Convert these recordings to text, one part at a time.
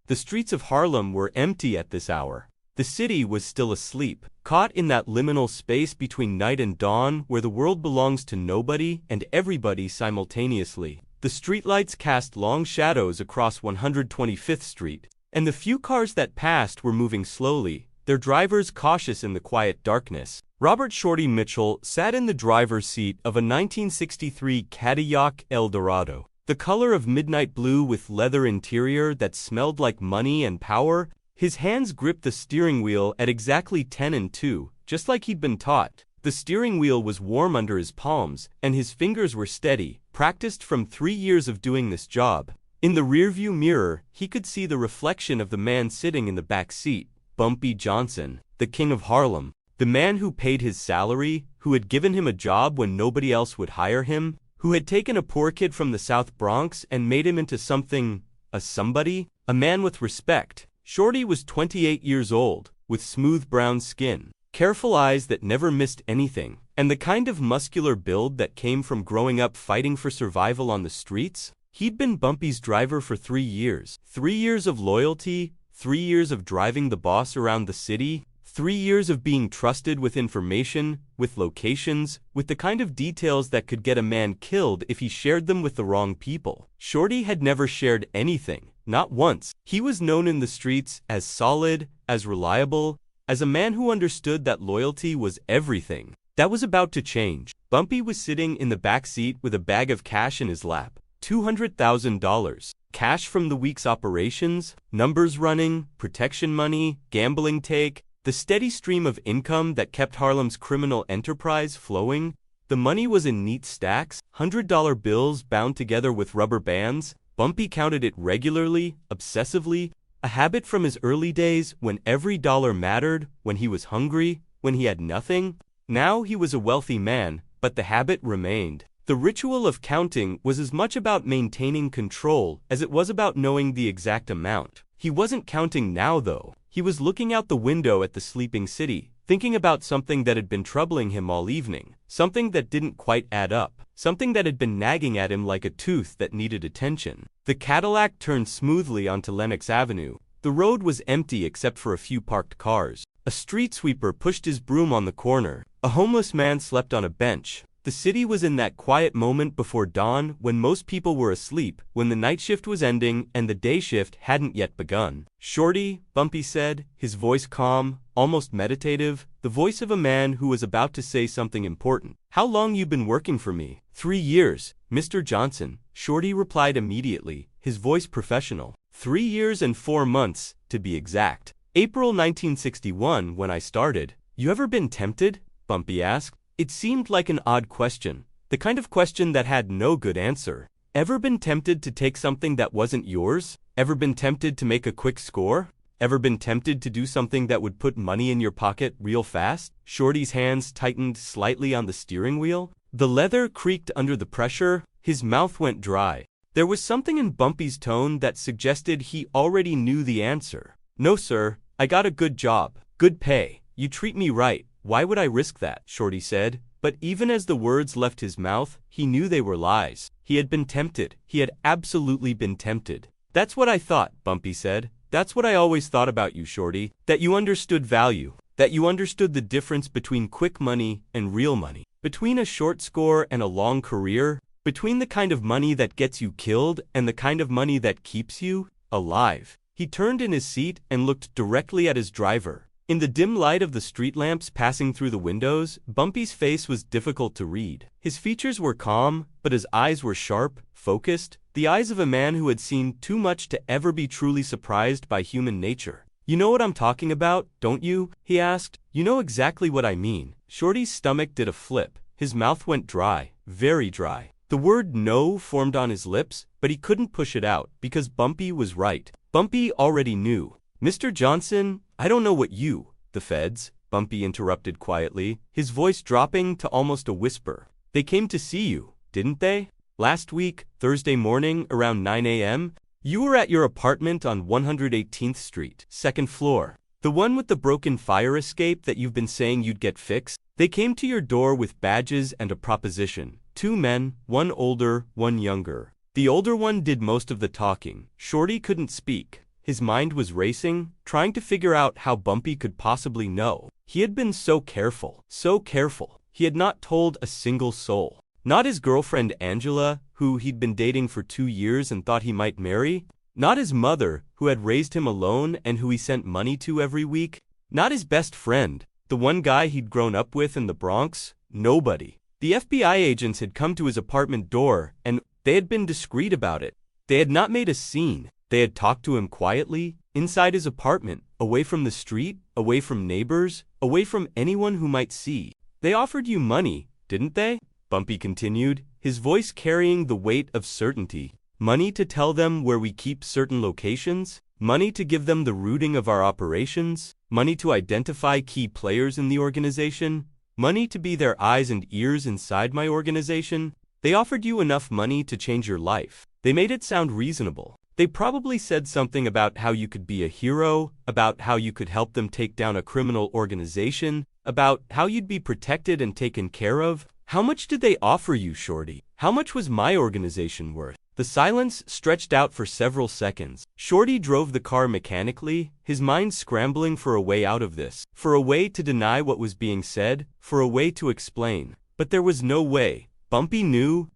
The streets of Harlem were empty at this hour. The city was still asleep, caught in that liminal space between night and dawn where the world belongs to nobody and everybody simultaneously. The streetlights cast long shadows across 125th Street, and the few cars that passed were moving slowly, their drivers cautious in the quiet darkness. Robert "Shorty" Mitchell sat in the driver's seat of a 1963 Cadillac Eldorado, the color of midnight blue with leather interior that smelled like money and power. His hands gripped the steering wheel at exactly 10 and 2, just like he'd been taught. The steering wheel was warm under his palms, and his fingers were steady, practiced from 3 years of doing this job. In the rearview mirror, he could see the reflection of the man sitting in the back seat, Bumpy Johnson, the king of Harlem. The man who paid his salary, who had given him a job when nobody else would hire him, who had taken a poor kid from the South Bronx and made him into something, a somebody, a man with respect. Shorty was 28 years old, with smooth brown skin, careful eyes that never missed anything, and the kind of muscular build that came from growing up fighting for survival on the streets. He'd been Bumpy's driver for 3 years. 3 years of loyalty, 3 years of driving the boss around the city, 3 years of being trusted with information, with locations, with the kind of details that could get a man killed if he shared them with the wrong people. Shorty had never shared anything, not once. He was known in the streets as solid, as reliable, as a man who understood that loyalty was everything. That was about to change. Bumpy was sitting in the back seat with a bag of cash in his lap. $200,000. Cash from the week's operations, numbers running, protection money, gambling take, the steady stream of income that kept Harlem's criminal enterprise flowing. The money was in neat stacks, $100 bills bound together with rubber bands. Bumpy counted it regularly, obsessively, a habit from his early days when every dollar mattered, when he was hungry, when he had nothing. Now he was a wealthy man, but the habit remained. The ritual of counting was as much about maintaining control as it was about knowing the exact amount. He wasn't counting now, though. He was looking out the window at the sleeping city, thinking about something that had been troubling him all evening, something that didn't quite add up, something that had been nagging at him like a tooth that needed attention. The Cadillac turned smoothly onto Lenox Avenue. The road was empty except for a few parked cars. A street sweeper pushed his broom on the corner. A homeless man slept on a bench. The city was in that quiet moment before dawn when most people were asleep, when the night shift was ending and the day shift hadn't yet begun. "Shorty," Bumpy said, his voice calm, almost meditative, the voice of a man who was about to say something important. "How long you been working for me?" 3 years, Mr. Johnson," Shorty replied immediately, his voice professional. 3 years and 4 months, to be exact. "April 1961 when I started." "You ever been tempted?" Bumpy asked. It seemed like an odd question, the kind of question that had no good answer. Ever been tempted to take something that wasn't yours? Ever been tempted to make a quick score? Ever been tempted to do something that would put money in your pocket real fast? Shorty's hands tightened slightly on the steering wheel. The leather creaked under the pressure. His mouth went dry. There was something in Bumpy's tone that suggested he already knew the answer. "No, sir. I got a good job. Good pay. You treat me right. Why would I risk that?" Shorty said. But even as the words left his mouth, he knew they were lies. He had been tempted. He had absolutely been tempted. "That's what I thought," Bumpy said. "That's what I always thought about you, Shorty. That you understood value. That you understood the difference between quick money and real money. Between a short score and a long career. Between the kind of money that gets you killed and the kind of money that keeps you alive." He turned in his seat and looked directly at his driver. In the dim light of the street lamps passing through the windows, Bumpy's face was difficult to read. His features were calm, but his eyes were sharp, focused, the eyes of a man who had seen too much to ever be truly surprised by human nature. "You know what I'm talking about, don't you?" he asked. "You know exactly what I mean." Shorty's stomach did a flip. His mouth went dry, very dry. The word "no" formed on his lips, but he couldn't push it out, because Bumpy was right. Bumpy already knew. "Mr. Johnson, I don't know what you, the feds," Bumpy interrupted quietly, his voice dropping to almost a whisper. "They came to see you, didn't they? Last week, Thursday morning, around 9 a.m., you were at your apartment on 118th Street, second floor. The one with the broken fire escape that you've been saying you'd get fixed. They came to your door with badges and a proposition. 2 men, one older, one younger. The older one did most of the talking. Shorty couldn't speak. His mind was racing, trying to figure out how Bumpy could possibly know. He had been so careful, so careful. He had not told a single soul. Not his girlfriend Angela, who he'd been dating for 2 years and thought he might marry. Not his mother, who had raised him alone and who he sent money to every week. Not his best friend, the one guy he'd grown up with in the Bronx. Nobody. The FBI agents had come to his apartment door, and they had been discreet about it. They had not made a scene. They had talked to him quietly, inside his apartment, away from the street, away from neighbors, away from anyone who might see. They offered you money, didn't they? Bumpy continued, his voice carrying the weight of certainty. Money to tell them where we keep certain locations? Money to give them the routing of our operations? Money to identify key players in the organization? Money to be their eyes and ears inside my organization? They offered you enough money to change your life. They made it sound reasonable. They probably said something about how you could be a hero, about how you could help them take down a criminal organization, about how you'd be protected and taken care of. How much did they offer you, Shorty? How much was my organization worth? The silence stretched out for several seconds. Shorty drove the car mechanically, his mind scrambling for a way out of this, for a way to deny what was being said, for a way to explain. But there was no way. Bumpy knew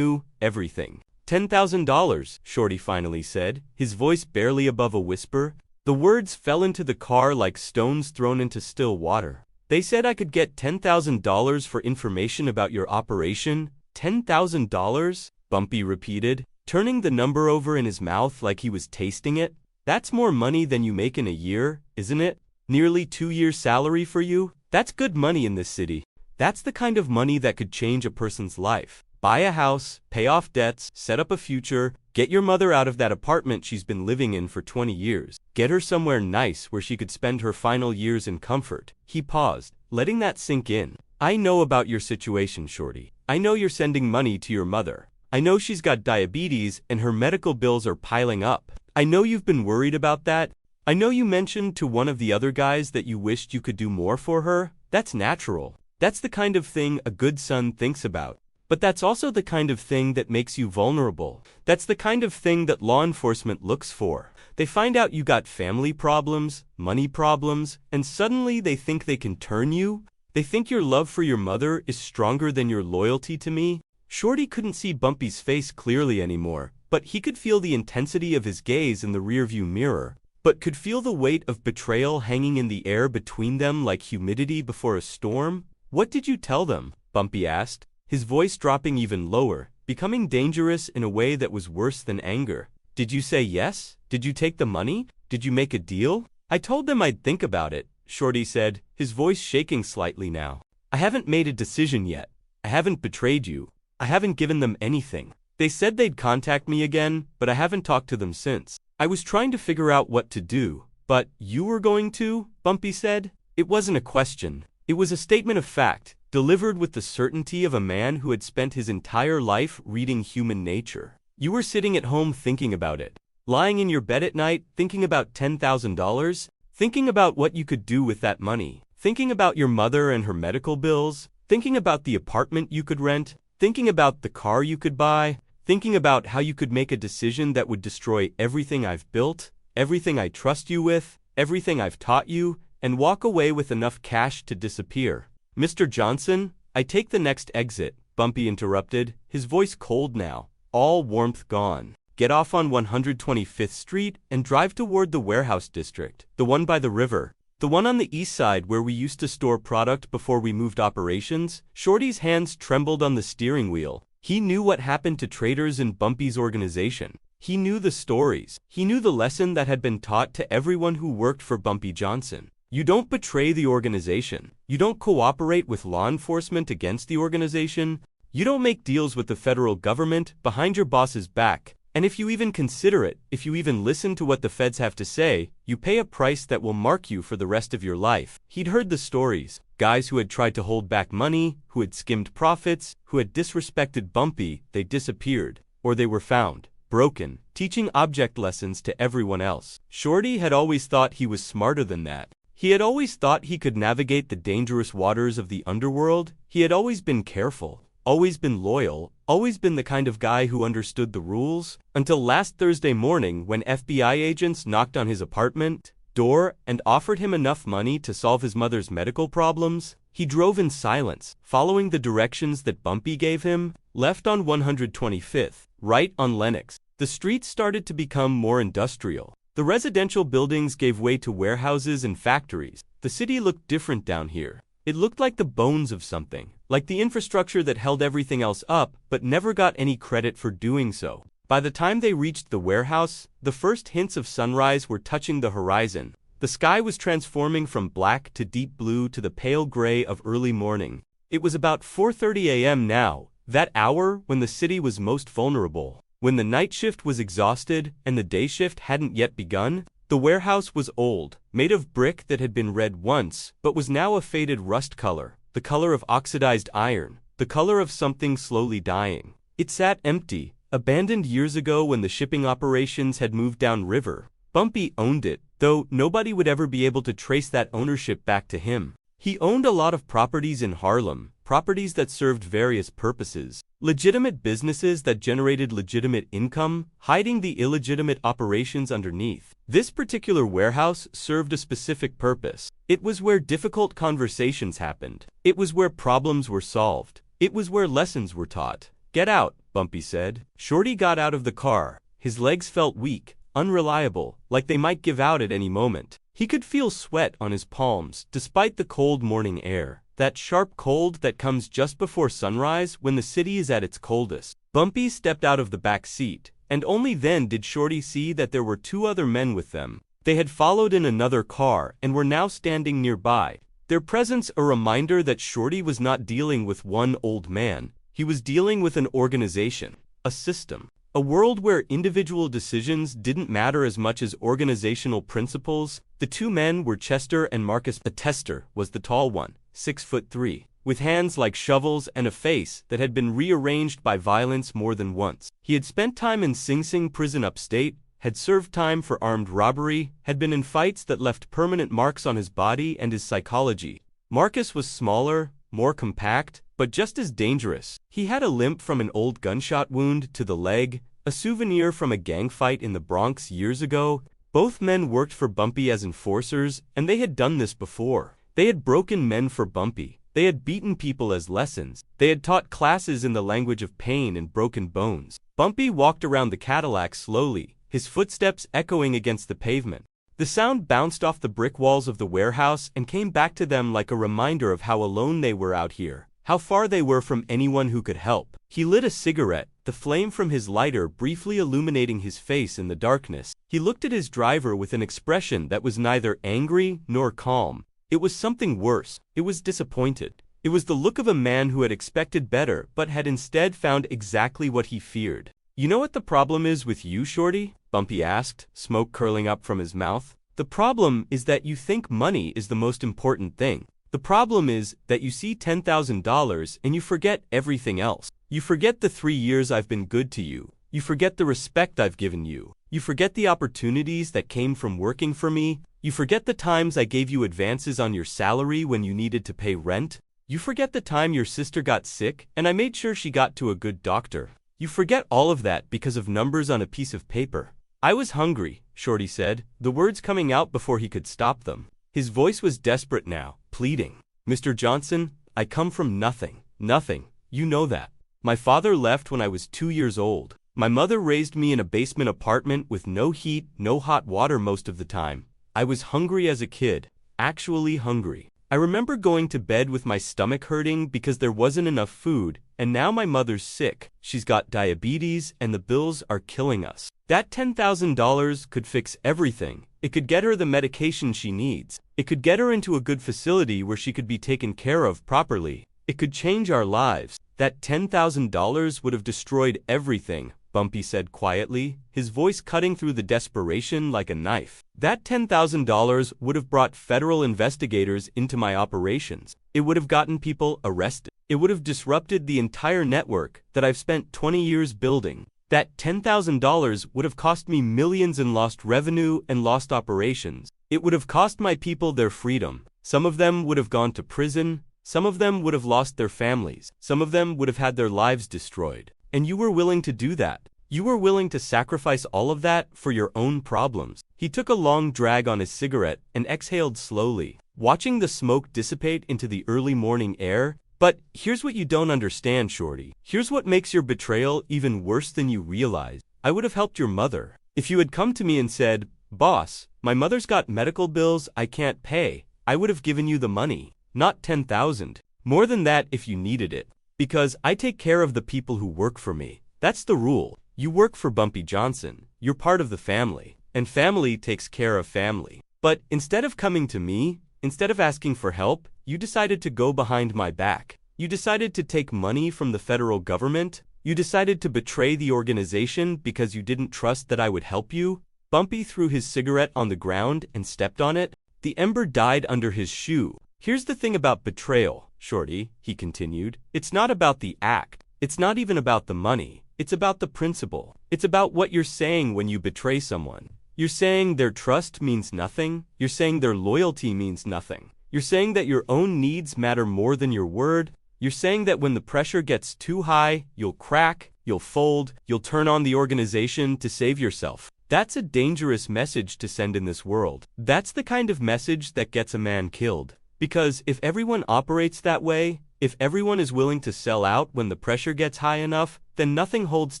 everything. $10,000, Shorty finally said, his voice barely above a whisper. The words fell into the car like stones thrown into still water. They said I could get $10,000 for information about your operation. $10,000? Bumpy repeated, turning the number over in his mouth like he was tasting it. That's more money than you make in a year, isn't it? Nearly 2 years' salary for you? That's good money in this city. That's the kind of money that could change a person's life. Buy a house, pay off debts, set up a future, get your mother out of that apartment she's been living in for 20 years. Get her somewhere nice where she could spend her final years in comfort. He paused, letting that sink in. I know about your situation, Shorty. I know you're sending money to your mother. I know she's got diabetes and her medical bills are piling up. I know you've been worried about that. I know you mentioned to one of the other guys that you wished you could do more for her. That's natural. That's the kind of thing a good son thinks about. But that's also the kind of thing that makes you vulnerable. That's the kind of thing that law enforcement looks for. They find out you got family problems, money problems, and suddenly they think they can turn you. They think your love for your mother is stronger than your loyalty to me. Shorty couldn't see Bumpy's face clearly anymore, but he could feel the intensity of his gaze in the rearview mirror, but could feel the weight of betrayal hanging in the air between them like humidity before a storm. What did you tell them? Bumpy asked, his voice dropping even lower, becoming dangerous in a way that was worse than anger. Did you say yes? Did you take the money? Did you make a deal? I told them I'd think about it, Shorty said, his voice shaking slightly now. I haven't made a decision yet. I haven't betrayed you. I haven't given them anything. They said they'd contact me again, but I haven't talked to them since. I was trying to figure out what to do. But you were going to? Bumpy said. It wasn't a question. It was a statement of fact, delivered with the certainty of a man who had spent his entire life reading human nature. You were sitting at home thinking about it. Lying in your bed at night, thinking about $10,000, thinking about what you could do with that money, thinking about your mother and her medical bills, thinking about the apartment you could rent, thinking about the car you could buy, thinking about how you could make a decision that would destroy everything I've built, everything I trust you with, everything I've taught you, and walk away with enough cash to disappear. Mr. Johnson, I take the next exit, Bumpy interrupted, his voice cold now, all warmth gone. Get off on 125th Street and drive toward the warehouse district, the one by the river. The one on the east side where we used to store product before we moved operations. Shorty's hands trembled on the steering wheel. He knew what happened to traders in Bumpy's organization. He knew the stories. He knew the lesson that had been taught to everyone who worked for Bumpy Johnson. You don't betray the organization. You don't cooperate with law enforcement against the organization. You don't make deals with the federal government behind your boss's back. And if you even consider it, if you even listen to what the feds have to say, you pay a price that will mark you for the rest of your life. He'd heard the stories. Guys who had tried to hold back money, who had skimmed profits, who had disrespected Bumpy, they disappeared. Or they were found, broken, teaching object lessons to everyone else. Shorty had always thought he was smarter than that. He had always thought he could navigate the dangerous waters of the underworld. He had always been careful, always been loyal, always been the kind of guy who understood the rules, until last Thursday morning when FBI agents knocked on his apartment door and offered him enough money to solve his mother's medical problems. He drove in silence, following the directions that Bumpy gave him, left on 125th, right on Lenox. The streets started to become more industrial. The residential buildings gave way to warehouses and factories. The city looked different down here. It looked like the bones of something, like the infrastructure that held everything else up but never got any credit for doing so. By the time they reached the warehouse, the first hints of sunrise were touching the horizon. The sky was transforming from black to deep blue to the pale gray of early morning. It was about 4:30 a.m. now, that hour when the city was most vulnerable. When the night shift was exhausted and the day shift hadn't yet begun, the warehouse was old, made of brick that had been red once, but was now a faded rust color, the color of oxidized iron, the color of something slowly dying. It sat empty, abandoned years ago when the shipping operations had moved downriver. Bumpy owned it, though nobody would ever be able to trace that ownership back to him. He owned a lot of properties in Harlem, properties that served various purposes. Legitimate businesses that generated legitimate income, hiding the illegitimate operations underneath. This particular warehouse served a specific purpose. It was where difficult conversations happened. It was where problems were solved. It was where lessons were taught. "Get out," Bumpy said. Shorty got out of the car. His legs felt weak, unreliable, like they might give out at any moment. He could feel sweat on his palms, despite the cold morning air. That sharp cold that comes just before sunrise when the city is at its coldest. Bumpy stepped out of the back seat, and only then did Shorty see that there were two other men with them. They had followed in another car and were now standing nearby. Their presence a reminder that Shorty was not dealing with one old man. He was dealing with an organization, a system, a world where individual decisions didn't matter as much as organizational principles. The two men were Chester and Marcus. Chester was the tall one, 6'3", with hands like shovels and a face that had been rearranged by violence more than once. He had spent time in Sing Sing prison upstate, had served time for armed robbery, had been in fights that left permanent marks on his body and his psychology. Marcus was smaller, more compact, but just as dangerous. He had a limp from an old gunshot wound to the leg, a souvenir from a gang fight in the Bronx years ago. Both men worked for Bumpy as enforcers, and they had done this before. They had broken men for Bumpy. They had beaten people as lessons. They had taught classes in the language of pain and broken bones. Bumpy walked around the Cadillac slowly, his footsteps echoing against the pavement. The sound bounced off the brick walls of the warehouse and came back to them like a reminder of how alone they were out here, how far they were from anyone who could help. He lit a cigarette, the flame from his lighter briefly illuminating his face in the darkness. He looked at his driver with an expression that was neither angry nor calm. It was something worse. It was disappointed. It was the look of a man who had expected better but had instead found exactly what he feared. "You know what the problem is with you, Shorty?" Bumpy asked, smoke curling up from his mouth. "The problem is that you think money is the most important thing. The problem is that you see $10,000 and you forget everything else. You forget the 3 years I've been good to you. You forget the respect I've given you. You forget the opportunities that came from working for me. You forget the times I gave you advances on your salary when you needed to pay rent. You forget the time your sister got sick and I made sure she got to a good doctor. You forget all of that because of numbers on a piece of paper." "I was hungry," Shorty said, the words coming out before he could stop them. His voice was desperate now, pleading. "Mr. Johnson, I come from nothing. Nothing. You know that. My father left when I was 2 years old. My mother raised me in a basement apartment with no heat, no hot water most of the time. I was hungry as a kid, actually hungry. I remember going to bed with my stomach hurting because there wasn't enough food, and now my mother's sick. She's got diabetes and the bills are killing us. That $10,000 could fix everything. It could get her the medication she needs. It could get her into a good facility where she could be taken care of properly. It could change our lives. That $10,000 would have destroyed everything," Bumpy said quietly, his voice cutting through the desperation like a knife. "That $10,000 would have brought federal investigators into my operations. It would have gotten people arrested. It would have disrupted the entire network that I've spent 20 years building. That $10,000 would have cost me millions in lost revenue and lost operations. It would have cost my people their freedom. Some of them would have gone to prison. Some of them would have lost their families. Some of them would have had their lives destroyed. And you were willing to do that. You were willing to sacrifice all of that for your own problems. He took a long drag on his cigarette and exhaled slowly, watching the smoke dissipate into the early morning air. But here's what you don't understand, Shorty. Here's what makes your betrayal even worse than you realize. I would have helped your mother. If you had come to me and said, "Boss, my mother's got medical bills I can't pay," I would have given you the money. Not 10,000. More than that if you needed it. Because I take care of the people who work for me. That's the rule. You work for Bumpy Johnson. You're part of the family. And family takes care of family. But instead of coming to me, instead of asking for help, you decided to go behind my back. You decided to take money from the federal government. You decided to betray the organization because you didn't trust that I would help you. Bumpy threw his cigarette on the ground and stepped on it. The ember died under his shoe. Here's the thing about betrayal, Shorty, he continued. It's not about the act. It's not even about the money. It's about the principle. It's about what you're saying when you betray someone. You're saying their trust means nothing. You're saying their loyalty means nothing. You're saying that your own needs matter more than your word. You're saying that when the pressure gets too high, you'll crack, you'll fold, you'll turn on the organization to save yourself. That's a dangerous message to send in this world. That's the kind of message that gets a man killed. Because if everyone operates that way, if everyone is willing to sell out when the pressure gets high enough, then nothing holds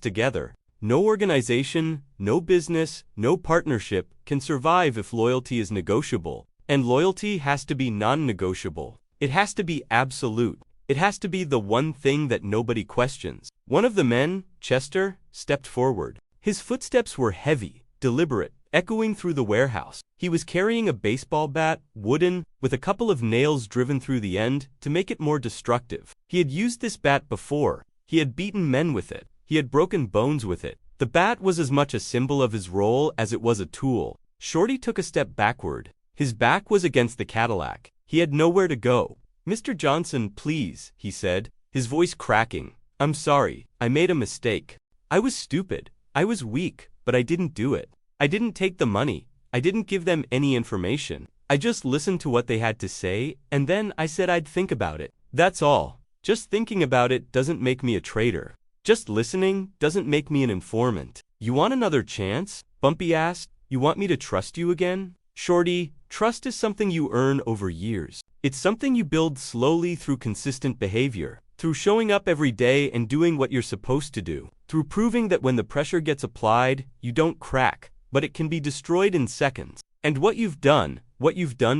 together. No organization, no business, no partnership can survive if loyalty is negotiable. And loyalty has to be non-negotiable. It has to be absolute. It has to be the one thing that nobody questions. One of the men, Chester, stepped forward. His footsteps were heavy, deliberate, echoing through the warehouse. He was carrying a baseball bat, wooden, with a couple of nails driven through the end to make it more destructive. He had used this bat before. He had beaten men with it. He had broken bones with it. The bat was as much a symbol of his role as it was a tool. Shorty took a step backward. His back was against the Cadillac. He had nowhere to go. "Mr. Johnson, please," he said, his voice cracking. "I'm sorry. I made a mistake. I was stupid. I was weak, but I didn't do it. I didn't take the money. I didn't give them any information. I just listened to what they had to say, and then I said I'd think about it. That's all. Just thinking about it doesn't make me a traitor. Just listening doesn't make me an informant." "You want another chance?" Bumpy asked. "You want me to trust you again?" "Shorty, trust is something you earn over years. It's something you build slowly through consistent behavior, through showing up every day and doing what you're supposed to do, through proving that when the pressure gets applied, you don't crack, but it can be destroyed in seconds. And what you've done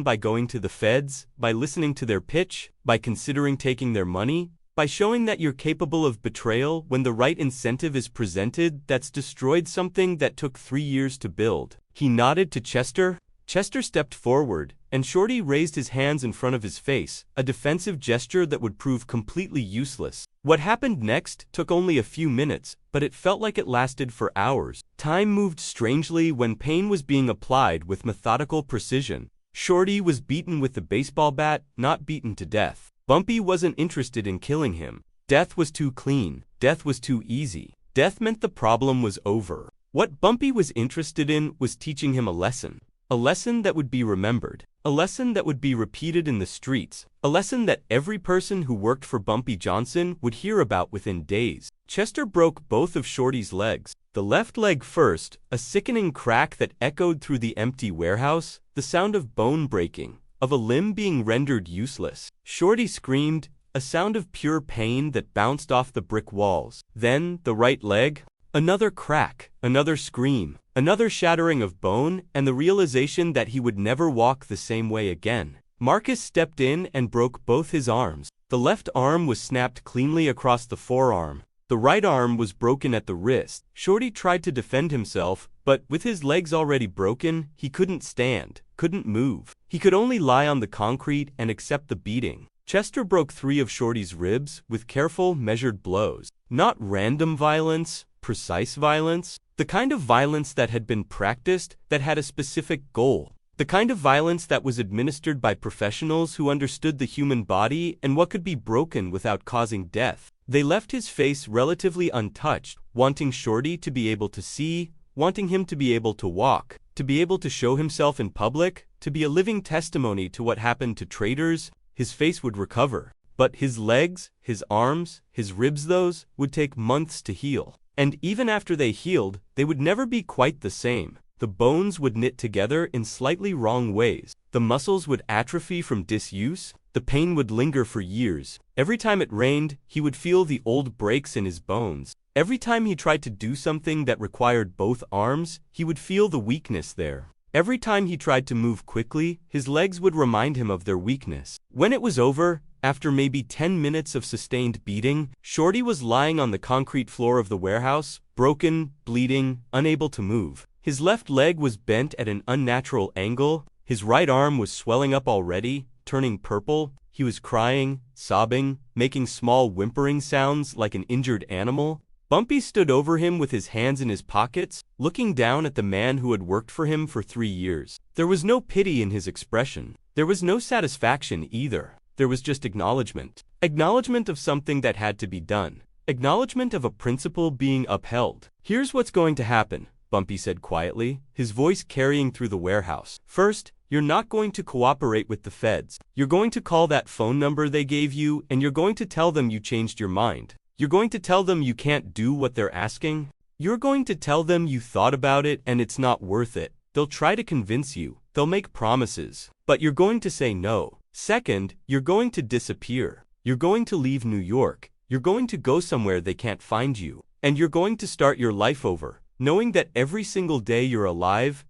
by going to the feds, by listening to their pitch, by considering taking their money, by showing that you're capable of betrayal when the right incentive is presented, that's destroyed something that took 3 years to build." He nodded to Chester. Chester stepped forward, and Shorty raised his hands in front of his face, a defensive gesture that would prove completely useless. What happened next took only a few minutes, but it felt like it lasted for hours. Time moved strangely when pain was being applied with methodical precision. Shorty was beaten with the baseball bat, not beaten to death. Bumpy wasn't interested in killing him. Death was too clean. Death was too easy. Death meant the problem was over. What Bumpy was interested in was teaching him a lesson. A lesson that would be remembered. A lesson that would be repeated in the streets. A lesson that every person who worked for Bumpy Johnson would hear about within days. Chester broke both of Shorty's legs. The left leg first, a sickening crack that echoed through the empty warehouse, the sound of bone breaking, of a limb being rendered useless. Shorty screamed, a sound of pure pain that bounced off the brick walls. Then, the right leg. Another crack, another scream, another shattering of bone, and the realization that he would never walk the same way again. Marcus stepped in and broke both his arms. The left arm was snapped cleanly across the forearm. The right arm was broken at the wrist. Shorty tried to defend himself, but with his legs already broken, he couldn't stand, couldn't move. He could only lie on the concrete and accept the beating. Chester broke 3 of Shorty's ribs with careful, measured blows. Not random violence, precise violence. The kind of violence that had been practiced, that had a specific goal. The kind of violence that was administered by professionals who understood the human body and what could be broken without causing death. They left his face relatively untouched, wanting Shorty to be able to see, wanting him to be able to walk, to be able to show himself in public, to be a living testimony to what happened to traitors. His face would recover. But his legs, his arms, his ribs, those would take months to heal. And even after they healed, they would never be quite the same. The bones would knit together in slightly wrong ways. The muscles would atrophy from disuse. The pain would linger for years. Every time it rained, he would feel the old breaks in his bones. Every time he tried to do something that required both arms, he would feel the weakness there. Every time he tried to move quickly, his legs would remind him of their weakness. When it was over, after maybe 10 minutes of sustained beating, Shorty was lying on the concrete floor of the warehouse, broken, bleeding, unable to move. His left leg was bent at an unnatural angle. His right arm was swelling up already, turning purple. He was crying, sobbing, making small whimpering sounds like an injured animal. Bumpy stood over him with his hands in his pockets, looking down at the man who had worked for him for 3 years. There was no pity in his expression. There was no satisfaction either. There was just acknowledgement. Acknowledgement of something that had to be done. Acknowledgement of a principle being upheld. "Here's what's going to happen," Bumpy said quietly, his voice carrying through the warehouse. "First, you're not going to cooperate with the feds. You're going to call that phone number they gave you, and you're going to tell them you changed your mind. You're going to tell them you can't do what they're asking. You're going to tell them you thought about it and it's not worth it. They'll try to convince you. They'll make promises. But you're going to say no. Second, you're going to disappear. You're going to leave New York. You're going to go somewhere they can't find you. And you're going to start your life over, knowing that every single day you're alive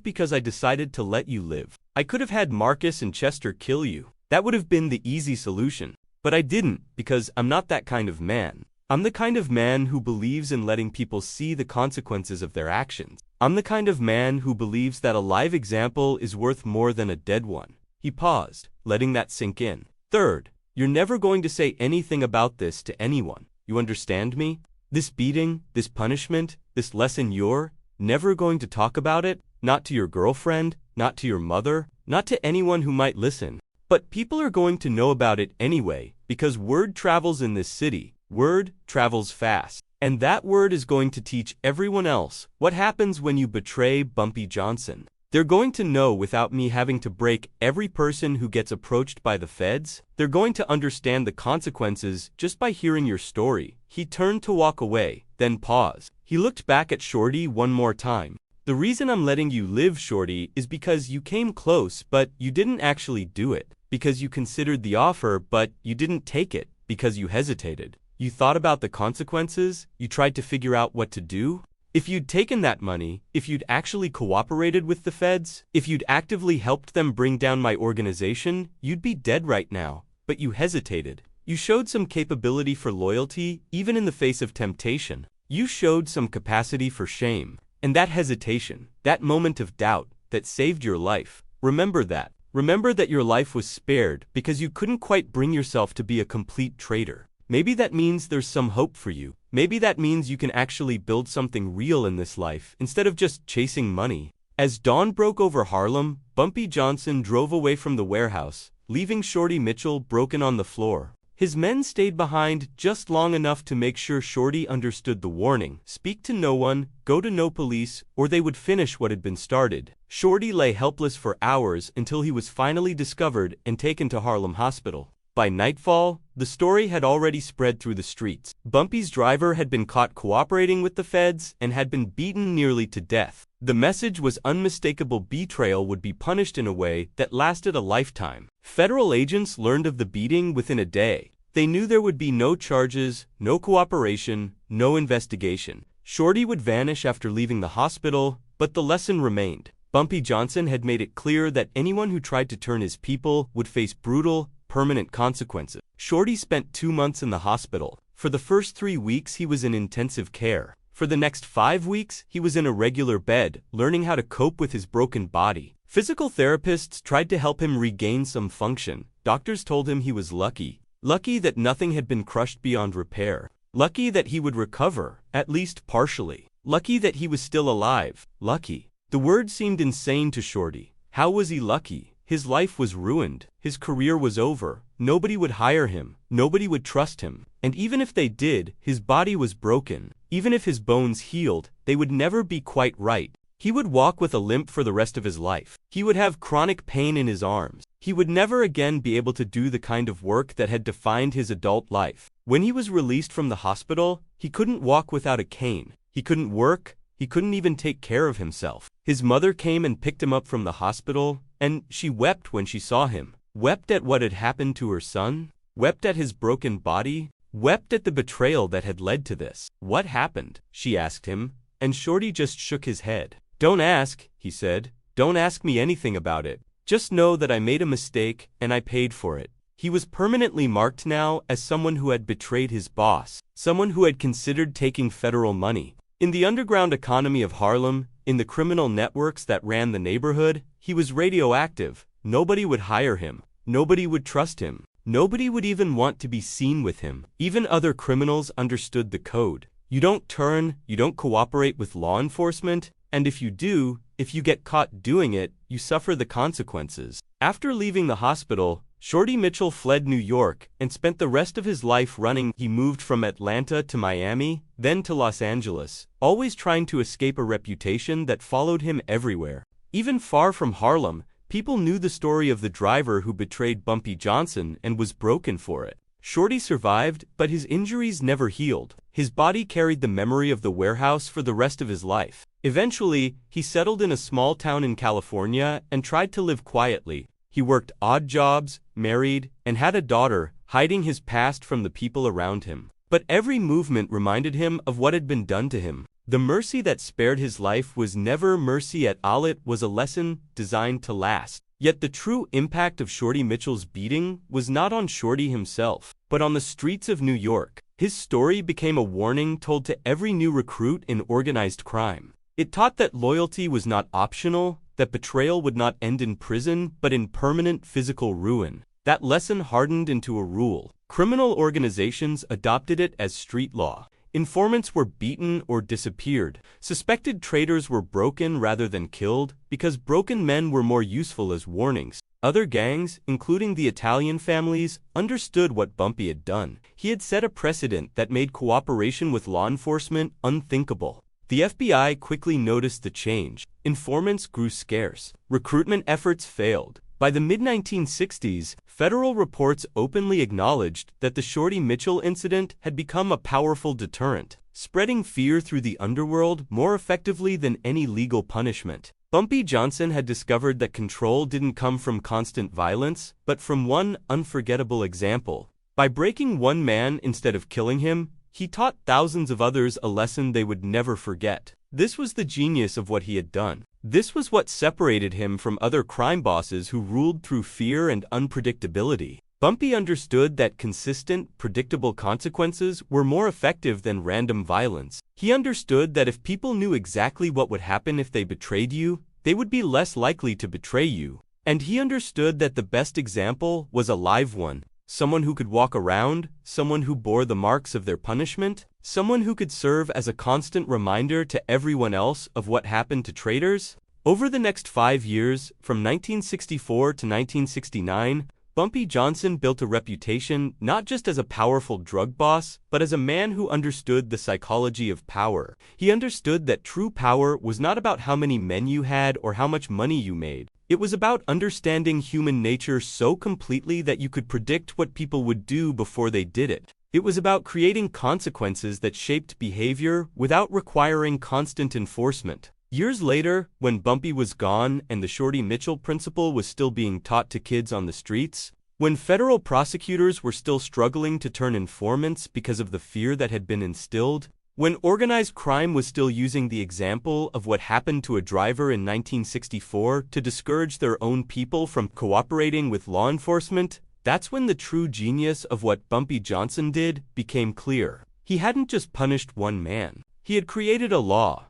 because I decided to let you live. I could have had Marcus and Chester kill you. That would have been the easy solution. But I didn't, because I'm not that kind of man. I'm the kind of man who believes in letting people see the consequences of their actions. I'm the kind of man who believes that a live example is worth more than a dead one." He paused, letting that sink in. "Third, you're never going to say anything about this to anyone. You understand me? This beating, this punishment, this lesson, you're never going to talk about it, not to your girlfriend, not to your mother, not to anyone who might listen. But people are going to know about it anyway, because word travels in this city. Word travels fast. And that word is going to teach everyone else what happens when you betray Bumpy Johnson. They're going to know without me having to break every person who gets approached by the feds. They're going to understand the consequences just by hearing your story." He turned to walk away, then paused. He looked back at Shorty one more time. "The reason I'm letting you live, Shorty, is because you came close, but you didn't actually do it. Because you considered the offer, but you didn't take it, because you hesitated. You thought about the consequences, you tried to figure out what to do. If you'd taken that money, if you'd actually cooperated with the feds, if you'd actively helped them bring down my organization, you'd be dead right now. But you hesitated. You showed some capability for loyalty, even in the face of temptation. You showed some capacity for shame. And that hesitation, that moment of doubt, that saved your life. Remember that. Remember that your life was spared because you couldn't quite bring yourself to be a complete traitor. Maybe that means there's some hope for you. Maybe that means you can actually build something real in this life instead of just chasing money." As dawn broke over Harlem, Bumpy Johnson drove away from the warehouse, leaving Shorty Mitchell broken on the floor. His men stayed behind just long enough to make sure Shorty understood the warning: speak to no one, go to no police, or they would finish what had been started. Shorty lay helpless for hours until he was finally discovered and taken to Harlem Hospital. By nightfall, the story had already spread through the streets. Bumpy's driver had been caught cooperating with the feds and had been beaten nearly to death. The message was unmistakable: betrayal would be punished in a way that lasted a lifetime. Federal agents learned of the beating within a day. They knew there would be no charges, no cooperation, no investigation. Shorty would vanish after leaving the hospital, but the lesson remained. Bumpy Johnson had made it clear that anyone who tried to turn his people would face brutal, permanent consequences. Shorty spent 2 months in the hospital. For the first 3 weeks, he was in intensive care. For the next 5 weeks, he was in a regular bed, learning how to cope with his broken body. Physical therapists tried to help him regain some function. Doctors told him he was lucky. Lucky that nothing had been crushed beyond repair. Lucky that he would recover, at least partially. Lucky that he was still alive. Lucky. The word seemed insane to Shorty. How was he lucky? His life was ruined. His career was over. Nobody would hire him. Nobody would trust him. And even if they did, his body was broken. Even if his bones healed, they would never be quite right. He would walk with a limp for the rest of his life. He would have chronic pain in his arms. He would never again be able to do the kind of work that had defined his adult life. When he was released from the hospital, he couldn't walk without a cane. He couldn't work. He couldn't even take care of himself. His mother came and picked him up from the hospital, and she wept when she saw him. Wept at what had happened to her son. Wept at his broken body. Wept at the betrayal that had led to this. "What happened?" she asked him, and Shorty just shook his head. "Don't ask," he said. "Don't ask me anything about it. Just know that I made a mistake, and I paid for it." He was permanently marked now as someone who had betrayed his boss, someone who had considered taking federal money. In the underground economy of Harlem, in the criminal networks that ran the neighborhood, he was radioactive. Nobody would hire him. Nobody would trust him. Nobody would even want to be seen with him. Even other criminals understood the code. You don't cooperate with law enforcement, and if you do, if you get caught doing it, you suffer the consequences. After leaving the hospital, Shorty Mitchell fled New York and spent the rest of his life running. He moved from Atlanta to Miami, then to Los Angeles, always trying to escape a reputation that followed him everywhere. Even far from Harlem, people knew the story of the driver who betrayed Bumpy Johnson and was broken for it. Shorty survived, but his injuries never healed. His body carried the memory of the warehouse for the rest of his life. Eventually, he settled in a small town in California and tried to live quietly. He worked odd jobs, married, and had a daughter, hiding his past from the people around him. But every movement reminded him of what had been done to him. The mercy that spared his life was never mercy at all. It was a lesson designed to last. Yet the true impact of Shorty Mitchell's beating was not on Shorty himself, but on the streets of New York. His story became a warning told to every new recruit in organized crime. It taught that loyalty was not optional, that betrayal would not end in prison but in permanent physical ruin. That lesson hardened into a rule. Criminal organizations adopted it as street law. Informants were beaten or disappeared. Suspected traitors were broken rather than killed, because broken men were more useful as warnings. Other gangs, including the Italian families, understood what Bumpy had done. He had set a precedent that made cooperation with law enforcement unthinkable. The FBI quickly noticed the change. Informants grew scarce. Recruitment efforts failed. By the mid-1960s, federal reports openly acknowledged that the Shorty Mitchell incident had become a powerful deterrent, spreading fear through the underworld more effectively than any legal punishment. Bumpy Johnson had discovered that control didn't come from constant violence, but from one unforgettable example. By breaking one man instead of killing him, he taught thousands of others a lesson they would never forget. This was the genius of what he had done. This was what separated him from other crime bosses who ruled through fear and unpredictability. Bumpy understood that consistent, predictable consequences were more effective than random violence. He understood that if people knew exactly what would happen if they betrayed you, they would be less likely to betray you. And he understood that the best example was a live one. Someone who could walk around, someone who bore the marks of their punishment, someone who could serve as a constant reminder to everyone else of what happened to traitors. Over the next 5 years, from 1964 to 1969, Bumpy Johnson built a reputation not just as a powerful drug boss, but as a man who understood the psychology of power. He understood that true power was not about how many men you had or how much money you made. It was about understanding human nature so completely that you could predict what people would do before they did it. It was about creating consequences that shaped behavior without requiring constant enforcement. Years later, when Bumpy was gone and the Shorty Mitchell principle was still being taught to kids on the streets, when federal prosecutors were still struggling to turn informants because of the fear that had been instilled, when organized crime was still using the example of what happened to a driver in 1964 to discourage their own people from cooperating with law enforcement, that's when the true genius of what Bumpy Johnson did became clear. He hadn't just punished one man. He had created a law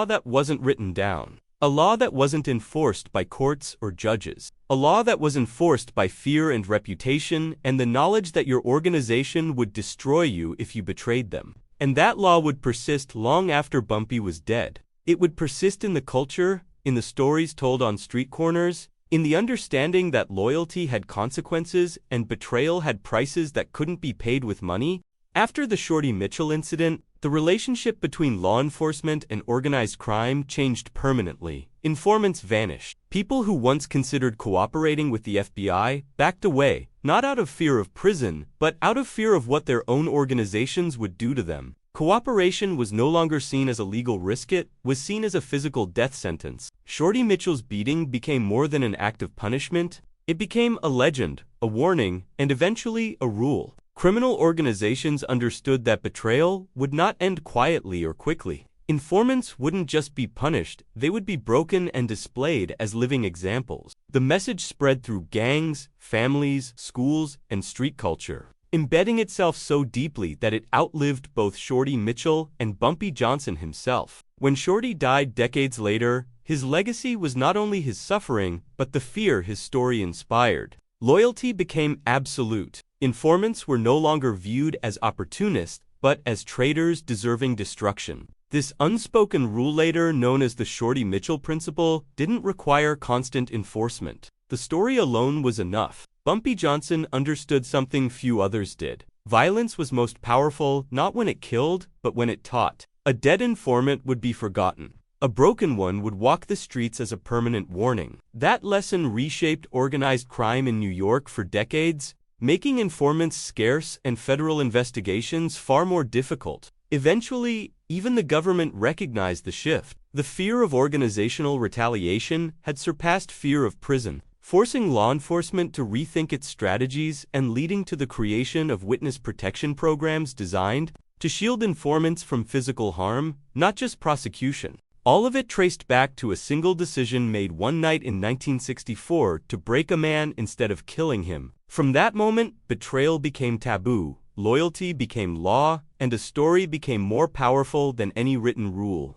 that wasn't written down, a law that wasn't enforced by courts or judges, a law that was enforced by fear and reputation and the knowledge that your organization would destroy you if you betrayed them. And that law would persist long after Bumpy was dead. It would persist in the culture, in the stories told on street corners, in the understanding that loyalty had consequences and betrayal had prices that couldn't be paid with money. After the Shorty Mitchell incident, The relationship between law enforcement and organized crime changed permanently. Informants vanished. People who once considered cooperating with the FBI backed away, not out of fear of prison, but out of fear of what their own organizations would do to them. Cooperation was no longer seen as a legal risk, it was seen as a physical death sentence. Shorty Mitchell's beating became more than an act of punishment. It became a legend, a warning, and eventually a rule. Criminal organizations understood that betrayal would not end quietly or quickly. Informants wouldn't just be punished, they would be broken and displayed as living examples. The message spread through gangs, families, schools, and street culture, embedding itself so deeply that it outlived both Shorty Mitchell and Bumpy Johnson himself. When Shorty died decades later, his legacy was not only his suffering, but the fear his story inspired. Loyalty became absolute. Informants were no longer viewed as opportunists, but as traitors deserving destruction. This unspoken rule, later known as the Shorty Mitchell principle, didn't require constant enforcement. The story alone was enough. Bumpy Johnson understood something few others did. Violence was most powerful not when it killed, but when it taught. A dead informant would be forgotten. A broken one would walk the streets as a permanent warning. That lesson reshaped organized crime in New York for decades, making informants scarce and federal investigations far more difficult. Eventually, even the government recognized the shift. The fear of organizational retaliation had surpassed fear of prison, forcing law enforcement to rethink its strategies and leading to the creation of witness protection programs designed to shield informants from physical harm, not just prosecution. All of it traced back to a single decision made one night in 1964 to break a man instead of killing him. From that moment, betrayal became taboo, loyalty became law, and a story became more powerful than any written rule.